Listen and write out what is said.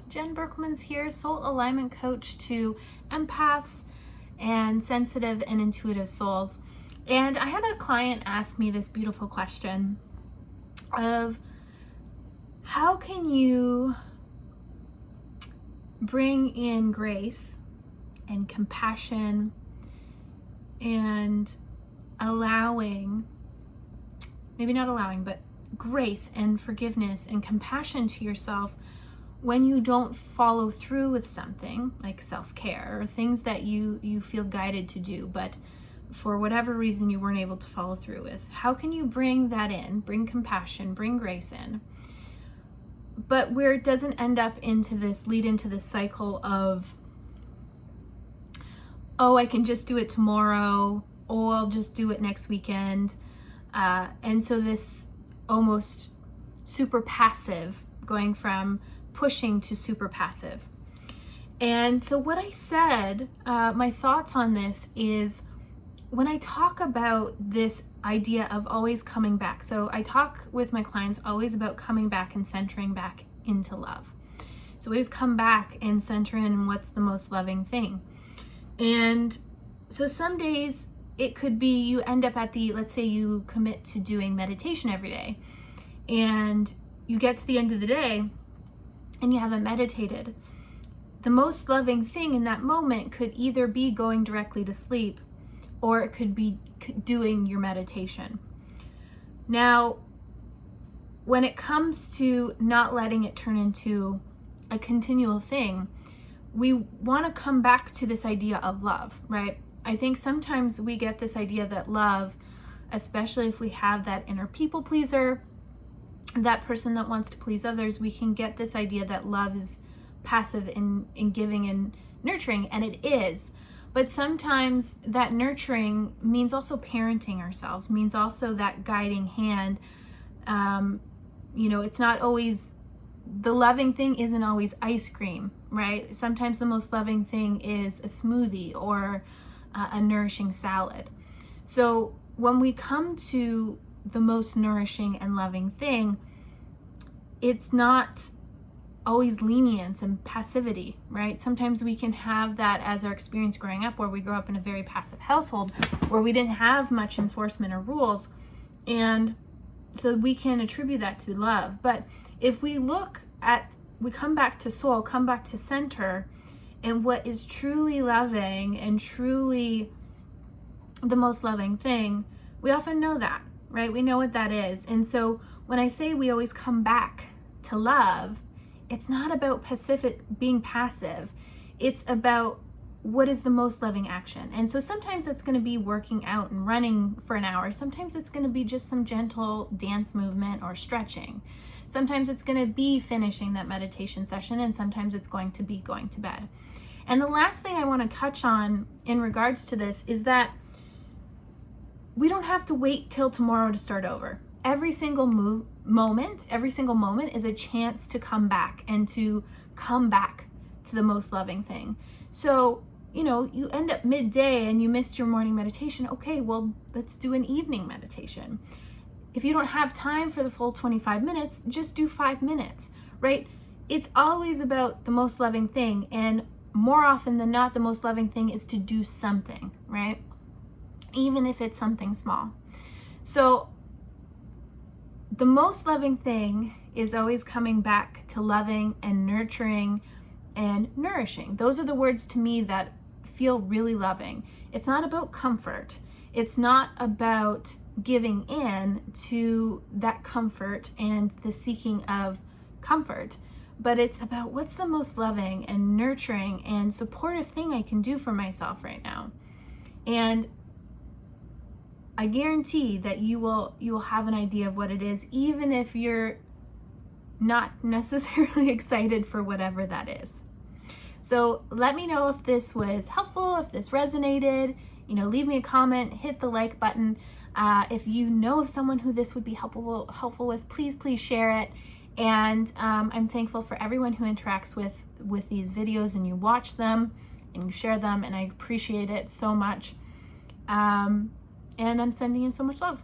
Jen Berkelmans here, soul alignment coach to empaths and sensitive and intuitive souls. And I had a client ask me this beautiful question of how can you bring in grace and compassion and but grace and forgiveness and compassion to yourself when you don't follow through with something like self-care or things that you feel guided to do, but for whatever reason you weren't able to follow through with. How can you bring that in, bring compassion, bring grace in, but where it doesn't end up lead into this cycle of, oh, I can just do it tomorrow, or I'll just do it next weekend. And so this almost super passive, going from pushing to super passive. And so what I said, my thoughts on this is, when I talk about this idea of always coming back, so I talk with my clients always about coming back and centering back into love. So we always come back and center in what's the most loving thing. And so some days it could be you end up at let's say you commit to doing meditation every day, and you get to the end of the day and you haven't meditated. The most loving thing in that moment could either be going directly to sleep, or it could be doing your meditation. Now, when it comes to not letting it turn into a continual thing, we want to come back to this idea of love, right? I think sometimes we get this idea that love, especially if we have that inner people pleaser, that person that wants to please others, we can get this idea that love is passive in giving and nurturing, and it is. But sometimes that nurturing means also parenting ourselves, means also that guiding hand. It's not always, the loving thing isn't always ice cream, right? Sometimes the most loving thing is a smoothie or a nourishing salad. So when we come to the most nourishing and loving thing, it's not always lenience and passivity, right? Sometimes we can have that as our experience growing up, where we grew up in a very passive household where we didn't have much enforcement or rules. And so we can attribute that to love. But if we come back to soul, come back to center, and what is truly loving and truly the most loving thing, we often know that, right? We know what that is. And so when I say we always come back to love, it's not about being passive. It's about what is the most loving action. And so sometimes it's going to be working out and running for an hour. Sometimes it's going to be just some gentle dance movement or stretching. Sometimes it's going to be finishing that meditation session, and sometimes it's going to be going to bed. And the last thing I want to touch on in regards to this is that we don't have to wait till tomorrow to start over. Every single moment is a chance to come back and to come back to the most loving thing. So, you end up midday and you missed your morning meditation. Okay, well, let's do an evening meditation. If you don't have time for the full 25 minutes, just do 5 minutes, right? It's always about the most loving thing. And more often than not, the most loving thing is to do something, right? Even if it's something small. So the most loving thing is always coming back to loving and nurturing and nourishing. Those are the words to me that feel really loving. It's not about comfort. It's not about giving in to that comfort and the seeking of comfort, but it's about what's the most loving and nurturing and supportive thing I can do for myself right now. And I guarantee that you will have an idea of what it is, even if you're not necessarily excited for whatever that is. So let me know if this was helpful, if this resonated. Leave me a comment, hit the like button. If you know of someone who this would be helpful with, please share it. And I'm thankful for everyone who interacts with these videos, and you watch them and you share them, and I appreciate it so much. And I'm sending you so much love.